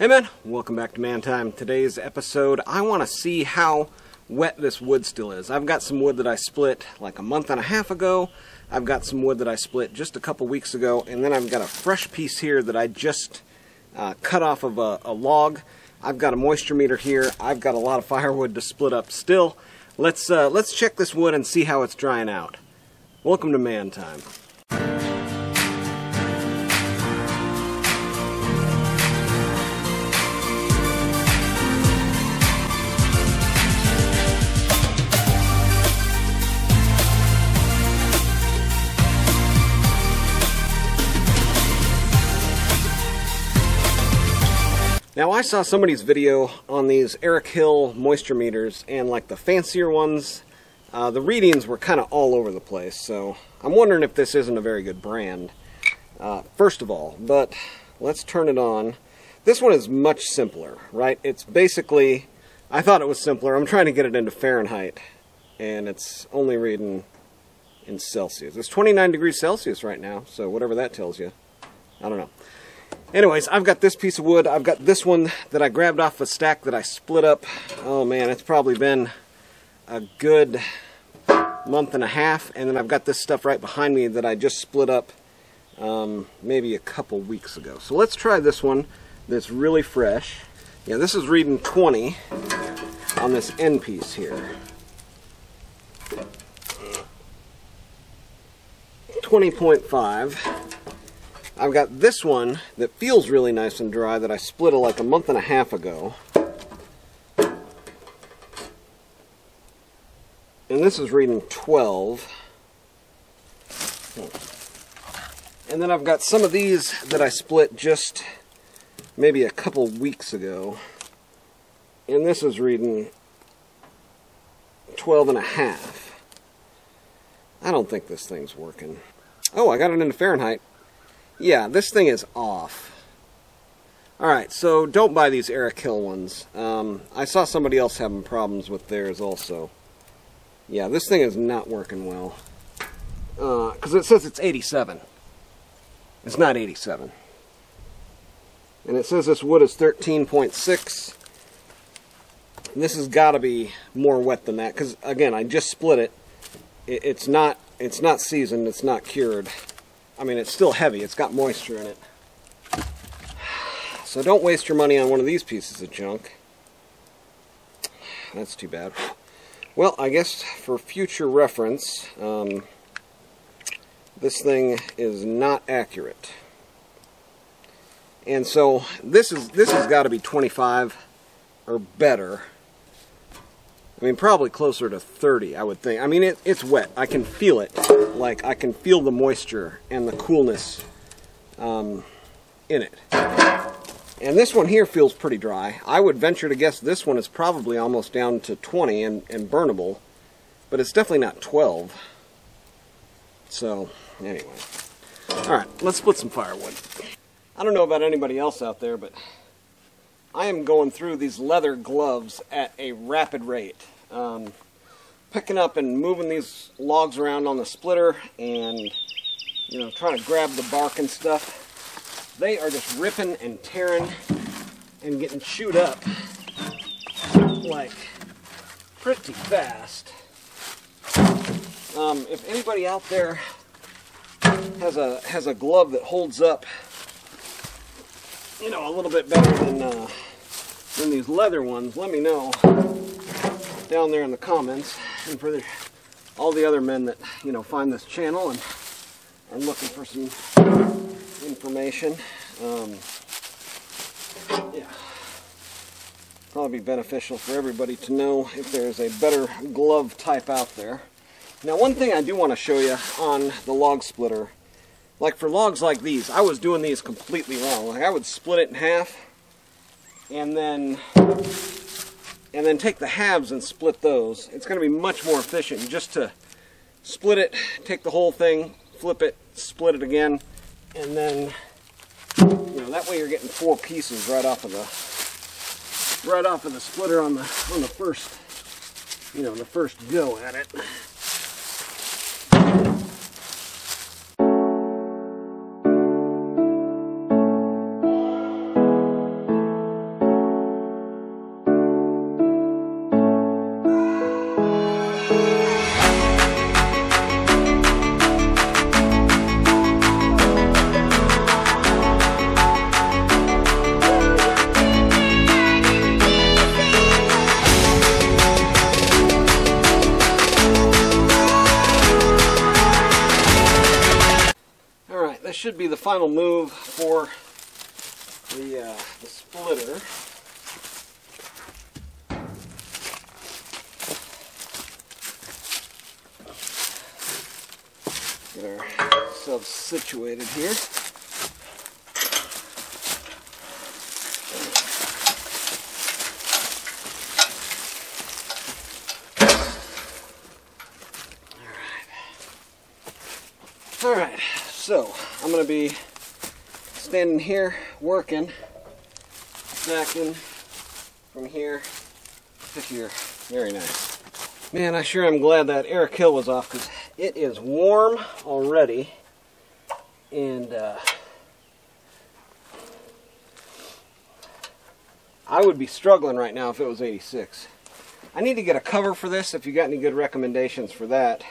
Hey man, welcome back to Man Time. Today's episode, I want to see how wet this wood still is. I've got some wood that I split like a month and a half ago. I've got some wood that I split just a couple weeks ago, and then I've got a fresh piece here that I just cut off of a log. I've got a moisture meter here. I've got a lot of firewood to split up still. Let's check this wood and see how it's drying out. Welcome to Man Time. Now I saw somebody's video on these Erickhill moisture meters, and like the fancier ones, the readings were kind of all over the place, so I'm wondering if this isn't a very good brand, first of all. But let's turn it on. This one is much simpler, right? It's basically, I thought it was simpler. I'm trying to get it into Fahrenheit, and it's only reading in Celsius. It's 29 degrees Celsius right now, so whatever that tells you, I don't know. Anyways, I've got this piece of wood. I've got this one that I grabbed off a stack that I split up. Oh man, it's probably been a good month and a half. And then I've got this stuff right behind me that I just split up maybe a couple weeks ago. So let's try this one that's really fresh. Yeah, this is reading 20 on this end piece here. 20.5. I've got this one that feels really nice and dry that I split like a month and a half ago. And this is reading 12. And then I've got some of these that I split just maybe a couple weeks ago. And this is reading 12 and a half. I don't think this thing's working. Oh, I got it into Fahrenheit. Yeah, this thing is off. Alright, so don't buy these Erickhill ones. I saw somebody else having problems with theirs also. Yeah, this thing is not working well. Because it says it's 87. It's not 87. And it says this wood is 13.6. This has got to be more wet than that. Because, again, I just split it. It's not seasoned. It's not cured. I mean, it's still heavy. It's got moisture in it. So don't waste your money on one of these pieces of junk. That's too bad. Well, I guess for future reference, this thing is not accurate. And so this has got to be 25 or better. I mean, probably closer to 30, I would think. I mean, it's wet. I can feel it. Like, I can feel the moisture and the coolness in it. And this one here feels pretty dry. I would venture to guess this one is probably almost down to 20 and burnable. But it's definitely not 12. So, anyway. Alright, let's split some firewood. I don't know about anybody else out there, but I am going through these leather gloves at a rapid rate. Picking up and moving these logs around on the splitter and, you know, trying to grab the bark and stuff. They are just ripping and tearing and getting chewed up like pretty fast. If anybody out there has a glove that holds up, you know, a little bit better than these leather ones, let me know down there in the comments. And for all the other men that, you know, find this channel and are looking for some information, yeah, probably be beneficial for everybody to know if there's a better glove type out there. Now, one thing I do want to show you on the log splitter, like for logs like these, I was doing these completely wrong. Like I would split it in half and then take the halves and split those. It's going to be much more efficient just to split it, take the whole thing, flip it, split it again, and then, you know, that way you're getting 4 pieces right off of the splitter on the first, you know, the first go at it. should be the final move for the splitter. Get ourselves situated here. Alright, so I'm going to be standing here working, stacking from here to here. Very nice. Man, I sure am glad that Erickhill was off, because it is warm already, and I would be struggling right now if it was 86. I need to get a cover for this. If you got any good recommendations for that,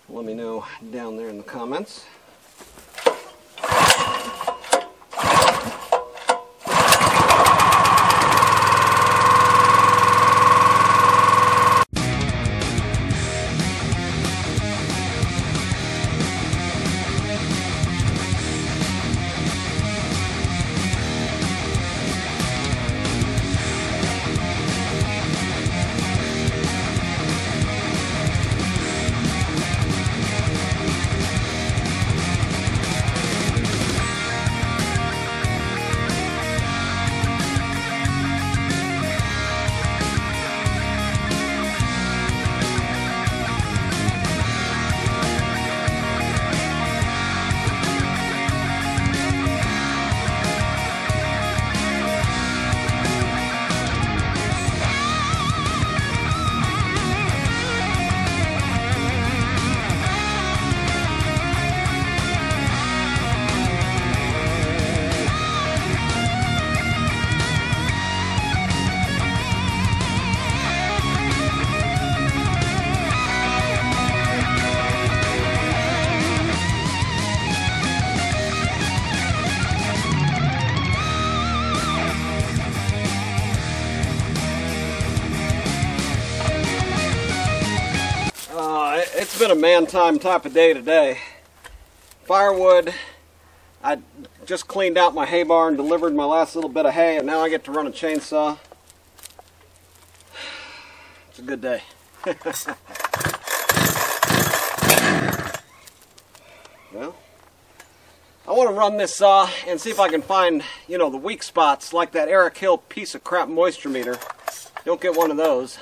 let me know down there in the comments. It's been a man-time type of day today. Firewood, I just cleaned out my hay barn, delivered my last little bit of hay, and now I get to run a chainsaw. It's a good day. Well, I want to run this saw and see if I can find, you know, the weak spots, like that Erickhill piece of crap moisture meter. Don't get one of those.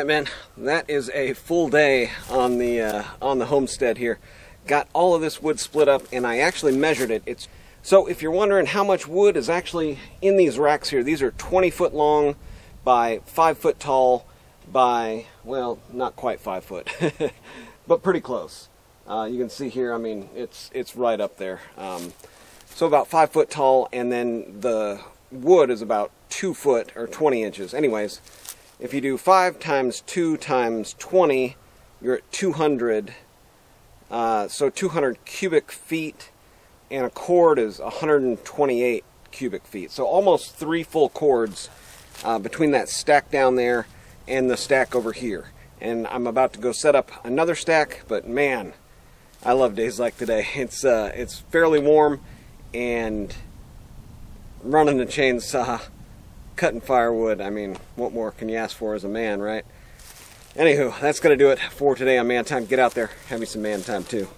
Alright, man, that is a full day on the homestead here. Got all of this wood split up, and I actually measured it. So if you're wondering how much wood is actually in these racks here, these are 20 foot long by 5 foot tall by, well, not quite 5 foot, but pretty close. You can see here, I mean, it's right up there. So about 5 foot tall, and then the wood is about 2 foot or 20 inches. Anyways, if you do 5 times 2 times 20, you're at 200. So 200 cubic feet, and a cord is 128 cubic feet. So almost 3 full cords between that stack down there and the stack over here. And I'm about to go set up another stack, but man, I love days like today. It's fairly warm, and running the chainsaw, cutting firewood, I mean, what more can you ask for as a man, right? Anywho, that's going to do it for today on Man Time. Get out there, have me some man time too.